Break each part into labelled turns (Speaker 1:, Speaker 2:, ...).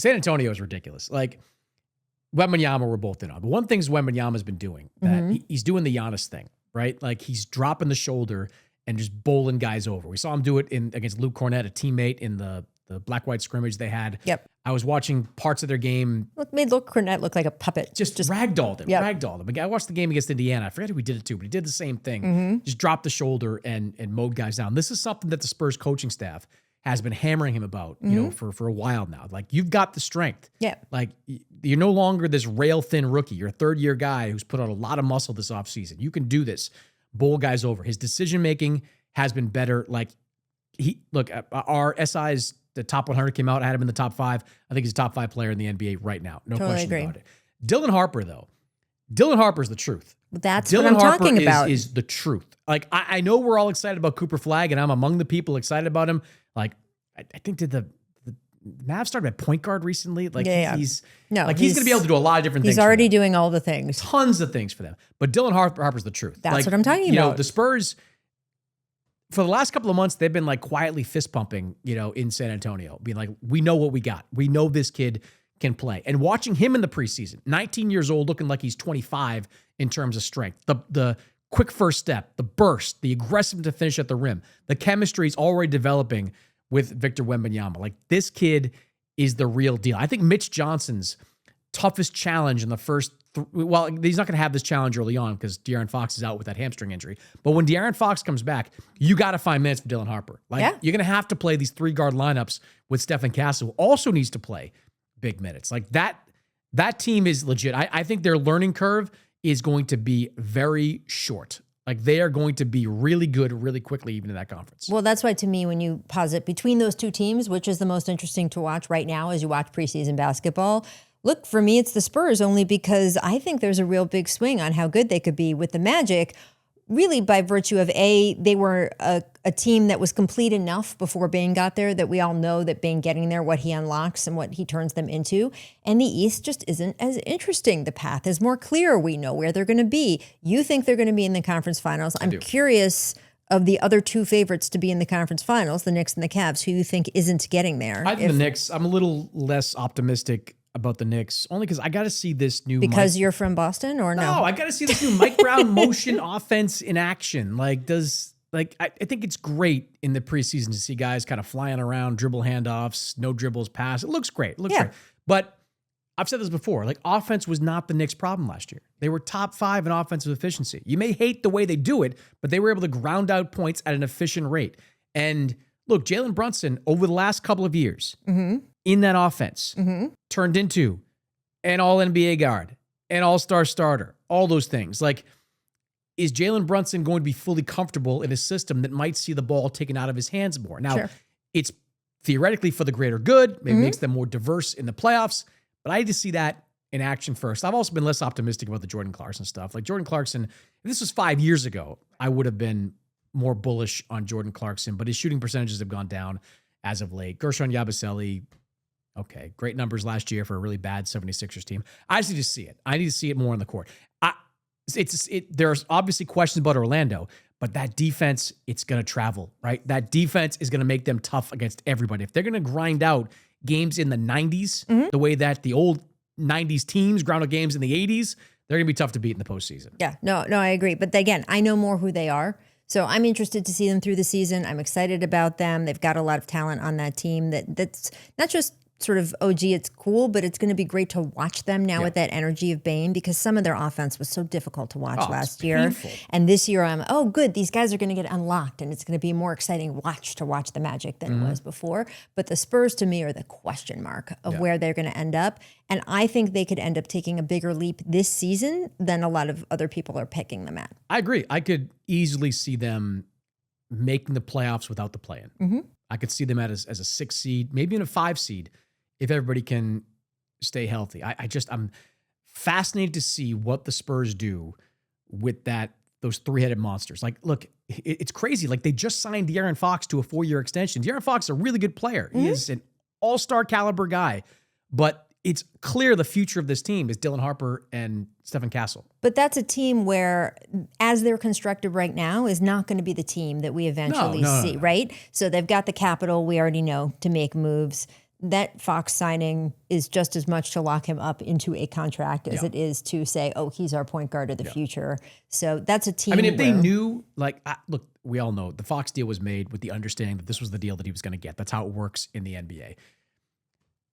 Speaker 1: San Antonio is ridiculous. Like, Wembanyama, we're both in on. But one thing Wembanyama's been doing, that he's doing the Giannis thing, right? Like, he's dropping the shoulder and just bowling guys over. We saw him do it against Luke Cornett, a teammate, in the black-white scrimmage they had.
Speaker 2: Yep.
Speaker 1: I was watching parts of their game.
Speaker 2: Made Luke Cornett look like a puppet.
Speaker 1: Just ragdolled him. Ragdolled him. I watched the game against Indiana. I forget who he did it to, but he did the same thing. Just dropped the shoulder and mowed guys down. This is something that the Spurs coaching staff has been hammering him about, for a while now. Like, you've got the strength.
Speaker 2: Yeah.
Speaker 1: Like, you're no longer this rail-thin rookie. You're a third-year guy who's put on a lot of muscle this offseason. You can do this. Bowl guys over. His decision-making has been better. Like, our SI's, the top 100 came out. I had him in the top 5. I think he's a top 5 player in the NBA right now. No question about it. Dylan Harper, though. Dylan Harper's the truth.
Speaker 2: That's what I'm talking about.
Speaker 1: Is the truth. Like, I know we're all excited about Cooper Flagg, and I'm among the people excited about him. Like, I think the Mavs started at point guard recently. Like, he's going to be able to do a lot of different things.
Speaker 2: He's already doing all the things.
Speaker 1: Tons of things for them. But Dylan Harper's the truth.
Speaker 2: That's what I'm talking about.
Speaker 1: The Spurs, for the last couple of months, they've been like quietly fist pumping, in San Antonio, being like, we know what we got. We know this kid can play. And watching him in the preseason, 19 years old, looking like he's 25 in terms of strength, the quick first step, the burst, the aggressiveness to finish at the rim, the chemistry is already developing with Victor Wembanyama. Like, this kid is the real deal. I think Mitch Johnson's toughest challenge in the first he's not going to have this challenge early on because De'Aaron Fox is out with that hamstring injury. But when De'Aaron Fox comes back, you got to find minutes for Dylan Harper. You're going to have to play these 3-guard lineups with Stephen Castle, who also needs to play big minutes. Like, that team is legit. I think their learning curve is going to be very short. Like, they are going to be really good really quickly, even in that conference.
Speaker 2: Well, that's why, to me, when you posit between those two teams, which is the most interesting to watch right now as you watch preseason basketball, look, for me, it's the Spurs, only because I think there's a real big swing on how good they could be with the Magic, really by virtue of, they were a team that was complete enough before Bane got there that we all know that Bane getting there, what he unlocks and what he turns them into. And the East just isn't as interesting. The path is more clear. We know where they're going to be. You think they're going to be in the conference finals. I'm curious of the other two favorites to be in the conference finals, the Knicks and the Cavs, who you think isn't getting there.
Speaker 1: I think the Knicks, I'm a little less optimistic about the Knicks, only because I got to see this new...
Speaker 2: Because you're from Boston, or no?
Speaker 1: No, I got to see this new Mike Brown motion offense in action. I think it's great in the preseason to see guys kind of flying around, dribble handoffs, no dribbles, pass. It looks great. It looks great. But I've said this before, offense was not the Knicks' problem last year. They were top 5 in offensive efficiency. You may hate the way they do it, but they were able to ground out points at an efficient rate. And look, Jalen Brunson, over the last couple of years, in that offense, turned into an all-NBA guard, an all-star starter, all those things. Is Jalen Brunson going to be fully comfortable in a system that might see the ball taken out of his hands more? Now, it's theoretically for the greater good. Maybe makes them more diverse in the playoffs, but I need to see that in action first. I've also been less optimistic about the Jordan Clarkson stuff. Jordan Clarkson, if this was 5 years ago, I would have been more bullish on Jordan Clarkson, but his shooting percentages have gone down as of late. Gershon Yabusele, okay, great numbers last year for a really bad 76ers team. I just need to see it. I need to see it more on the court. There's obviously questions about Orlando, but that defense, it's going to travel, right? That defense is going to make them tough against everybody. If they're going to grind out games in the 90s, the way that the old 90s teams ground out games in the 80s, they're going to be tough to beat in the postseason.
Speaker 2: Yeah, no, I agree. But again, I know more who they are. So I'm interested to see them through the season. I'm excited about them. They've got a lot of talent on that team that's not just sort of, it's cool, but it's going to be great to watch them now with that energy of Bane, because some of their offense was so difficult to watch last year.
Speaker 1: Painful.
Speaker 2: And this year good, these guys are going to get unlocked, and it's going to be a more exciting watch the Magic than it was before. But the Spurs, to me, are the question mark of where they're going to end up. And I think they could end up taking a bigger leap this season than a lot of other people are picking them at.
Speaker 1: I agree. I could easily see them making the playoffs without the play-in. I could see them as a 6 seed, maybe in a 5 seed, if everybody can stay healthy. I'm fascinated to see what the Spurs do with those 3-headed monsters. Look, it's crazy. They just signed De'Aaron Fox to a 4-year extension. De'Aaron Fox is a really good player. He is an all-star caliber guy, but it's clear the future of this team is Dylan Harper and Stephen Castle.
Speaker 2: But that's a team where, as they're constructed right now, is not going to be the team that we eventually see, right? So they've got the capital, we already know, to make moves. that Fox signing is just as much to lock him up into a contract as it is to say, oh, he's our point guard of the future. So that's a team.
Speaker 1: I mean, if they knew, like, look, we all know the Fox deal was made with the understanding that this was the deal that he was going to get. That's how it works in the NBA.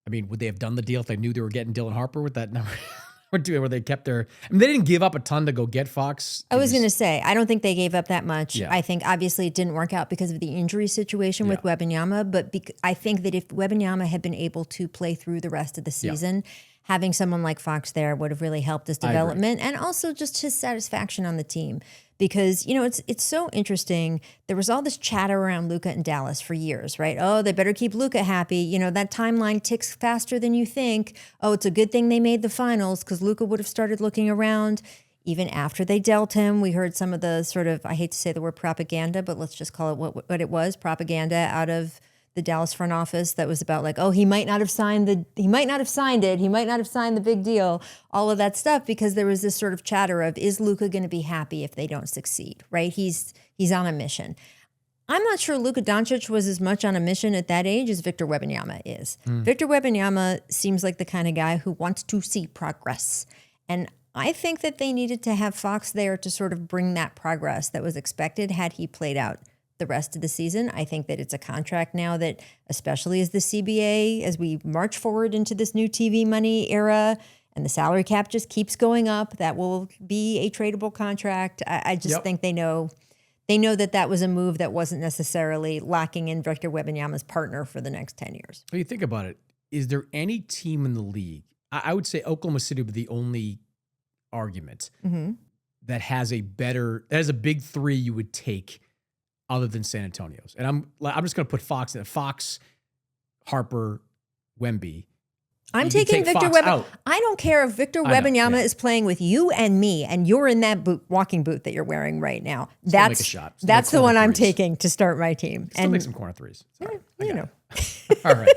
Speaker 1: I mean, would they have done the deal if they knew they were getting Dylan Harper with that number? Where they kept their, I mean, they didn't give up a ton to go get Fox.
Speaker 2: I was going to say, I don't think they gave up that much.
Speaker 1: Yeah.
Speaker 2: I think obviously it didn't work out because of the injury situation with Wembanyama, but I think that if Wembanyama had been able to play through the rest of the season, having someone like Fox there would have really helped his development and also just his satisfaction on the team. Because, you know, it's so interesting. There was all this chatter around Luka in Dallas for years, right? Oh, they better keep Luka happy. You know, that timeline ticks faster than you think. Oh, it's a good thing they made the finals because Luka would have started looking around. Even after they dealt him, we heard some of the sort of, I hate to say the word propaganda, but let's just call it what it was, propaganda out of the Dallas front office that was about like, oh, he might not have signed it. He might not have signed the big deal, all of that stuff, because there was this sort of chatter of, is Luka going to be happy if they don't succeed, right? He's on a mission. I'm not sure Luka Doncic was as much on a mission at that age as Victor Wembanyama is. Victor Wembanyama seems like the kind of guy who wants to see progress. And I think that they needed to have Fox there to sort of bring that progress that was expected had he played out the rest of the season. I think that it's a contract now that, especially as the CBA, as we march forward into this new TV money era and the salary cap just keeps going up, that will be a tradable contract. I just think they know that was a move that wasn't necessarily locking in Victor Wembanyama's partner for the next 10 years.
Speaker 1: When you think about it, is there any team in the league, I would say Oklahoma City would be the only argument that has a big three you would take other than San Antonio's. And I'm just going to put Fox in. Fox, Harper, Wemby.
Speaker 2: I'm taking Victor Wembanyama. I don't care if Victor Wembanyama is playing with you and me, and you're in that walking boot that you're wearing right now.
Speaker 1: Still make a shot.
Speaker 2: That's the one I'm taking to start my team.
Speaker 1: Still make some corner threes.
Speaker 2: You know.
Speaker 1: All right.